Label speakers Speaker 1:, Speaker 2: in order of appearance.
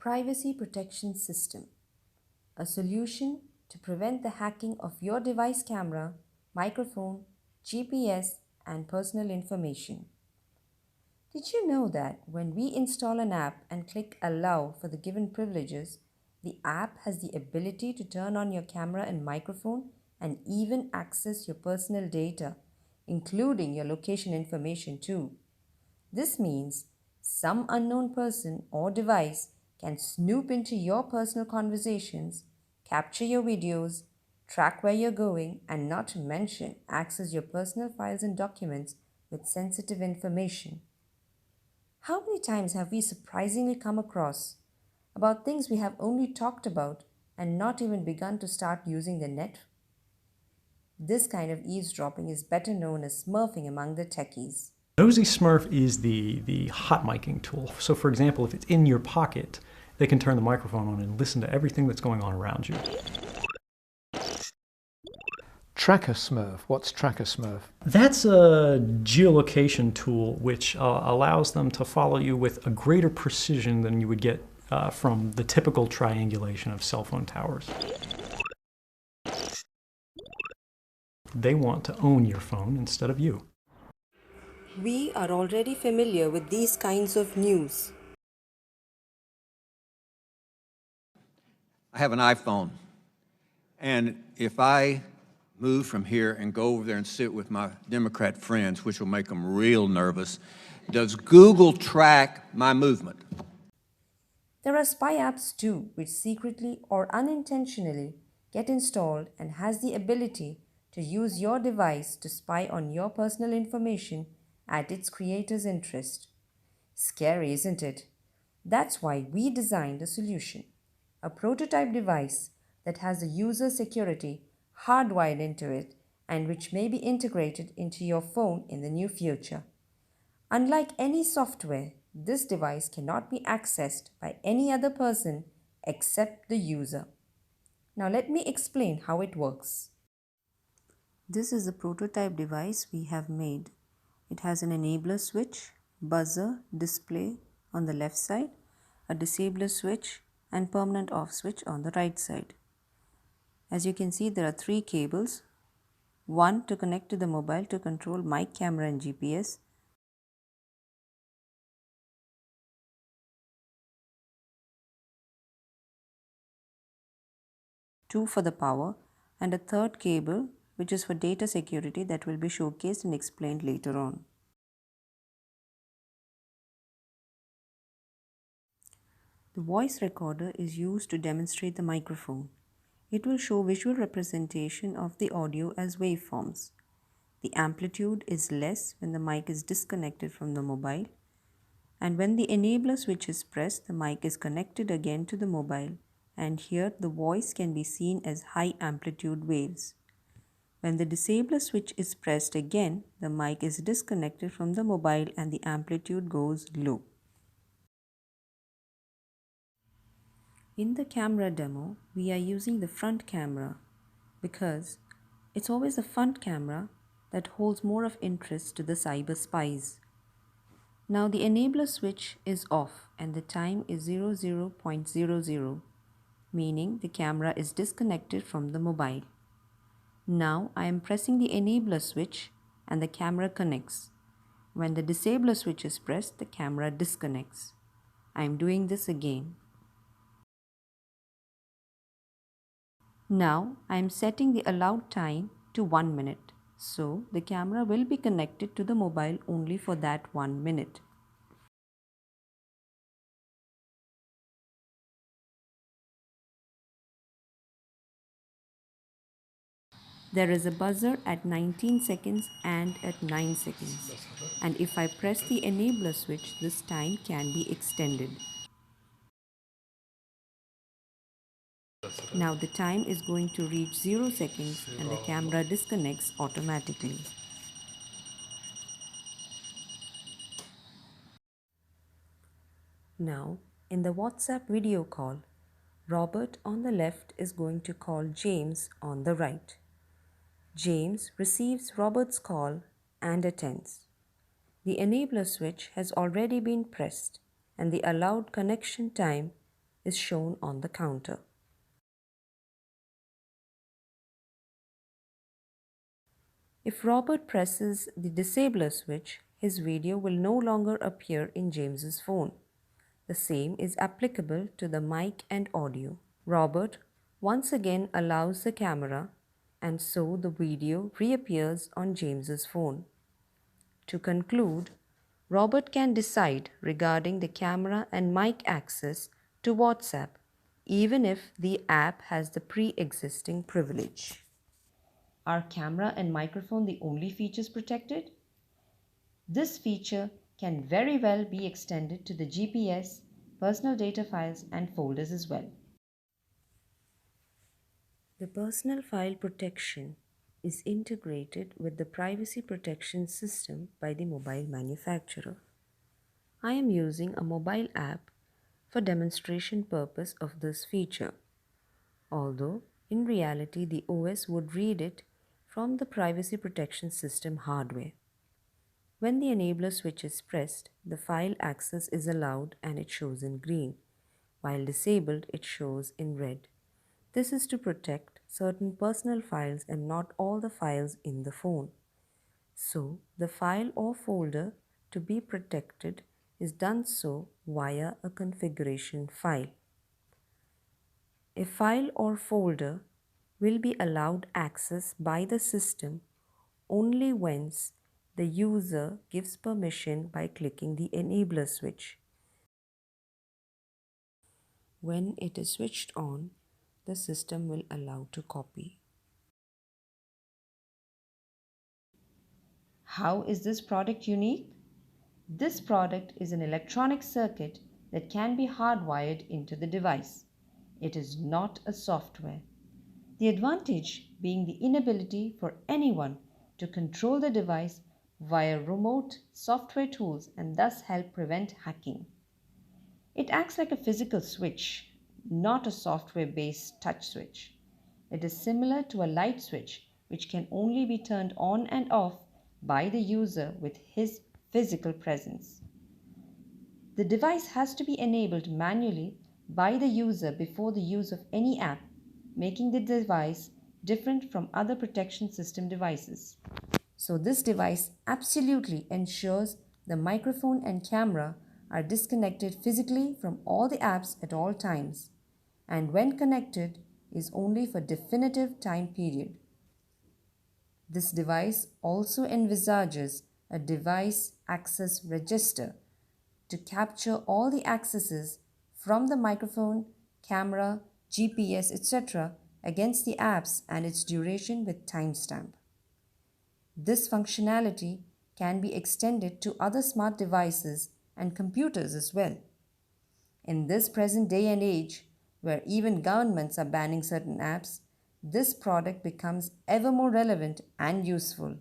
Speaker 1: Privacy Protection System, a solution to prevent the hacking of your device camera, microphone, GPS, and personal information. Did you know that when we install an app and click Allow for the given privileges, the app has the ability to turn on your camera and microphone and even access your personal data, including your location information too? This means some unknown person or device can snoop into your personal conversations, capture your videos, track where you're going, and not to mention access your personal files and documents with sensitive information. How many times have we surprisingly come across about things we have only talked about and not even begun to start using the net? This kind of eavesdropping is better known as smurfing among the techies.
Speaker 2: Nosy Smurf is the hot micing tool. So for example, if it's in your pocket, they can turn the microphone on and listen to everything that's going on around you.
Speaker 3: Tracker Smurf. What's Tracker Smurf?
Speaker 2: That's a geolocation tool which allows them to follow you with a greater precision than you would get from the typical triangulation of cell phone towers. They want to own your phone instead of you.
Speaker 1: We are already familiar with these kinds of news.
Speaker 4: I have an iPhone, and if I move from here and go over there and sit with my Democrat friends, which will make them real nervous, does Google track my movement?
Speaker 1: There are spy apps too, which secretly or unintentionally get installed and has the ability to use your device to spy on your personal information at its creator's interest. Scary, isn't it? That's why we designed a solution, a prototype device that has the user security hardwired into it and which may be integrated into your phone in the near future. Unlike any software, this device cannot be accessed by any other person except the user. Now let me explain how it works. This is the prototype device we have made. It has an enabler switch, buzzer, display on the left side, a disabler switch, and permanent off switch on the right side. As you can see, there are 3 cables. One to connect to the mobile to control mic, camera, and GPS. Two for the power, and a third cable which is for data security that will be showcased and explained later on. The voice recorder is used to demonstrate the microphone. It will show visual representation of the audio as waveforms. The amplitude is less when the mic is disconnected from the mobile, and when the enabler switch is pressed, the mic is connected again to the mobile, and here the voice can be seen as high amplitude waves. When the disabler switch is pressed again, the mic is disconnected from the mobile and the amplitude goes low. In the camera demo, we are using the front camera because it's always the front camera that holds more of interest to the cyber spies. Now the enabler switch is off and the time is 00.00, meaning the camera is disconnected from the mobile. Now I am pressing the enabler switch and the camera connects. When the disabler switch is pressed, the camera disconnects. I am doing this again. Now I am setting the allowed time to 1 minute. So the camera will be connected to the mobile only for that 1 minute. There is a buzzer at 19 seconds and at 9 seconds. And if I press the enabler switch, this time can be extended. Now the time is going to reach 0 seconds and the camera disconnects automatically. Now, in the WhatsApp video call, Robert on the left is going to call James on the right. James receives Robert's call and attends. The enabler switch has already been pressed and the allowed connection time is shown on the counter. If Robert presses the disabler switch, his video will no longer appear in James's phone. The same is applicable to the mic and audio. Robert once again allows the camera, and so the video reappears on James's phone. To conclude, Robert can decide regarding the camera and mic access to WhatsApp, even if the app has the pre-existing privilege. Are camera and microphone the only features protected? This feature can very well be extended to the GPS, personal data files, and folders as well. The personal file protection is integrated with the privacy protection system by the mobile manufacturer. I am using a mobile app for demonstration purpose of this feature, although in reality the OS would read it from the privacy protection system hardware. When the enabler switch is pressed, the file access is allowed and it shows in green, while disabled it shows in red. This is to protect certain personal files and not all the files in the phone. So, the file or folder to be protected is done so via a configuration file. A file or folder will be allowed access by the system only once the user gives permission by clicking the enabler switch. When it is switched on, the system will allow to copy. How is this product unique? This product is an electronic circuit that can be hardwired into the device. It is not a software. The advantage being the inability for anyone to control the device via remote software tools and thus help prevent hacking. It acts like a physical switch, not a software-based touch switch. It is similar to a light switch which can only be turned on and off by the user with his physical presence. The device has to be enabled manually by the user before the use of any app, making the device different from other protection system devices. So this device absolutely ensures the microphone and camera are disconnected physically from all the apps at all times, and when connected is only for definitive time period. This device also envisages a device access register to capture all the accesses from the microphone, camera, GPS, etc. against the apps and its duration with timestamp. This functionality can be extended to other smart devices and computers as well. In this present day and age, where even governments are banning certain apps, this product becomes ever more relevant and useful.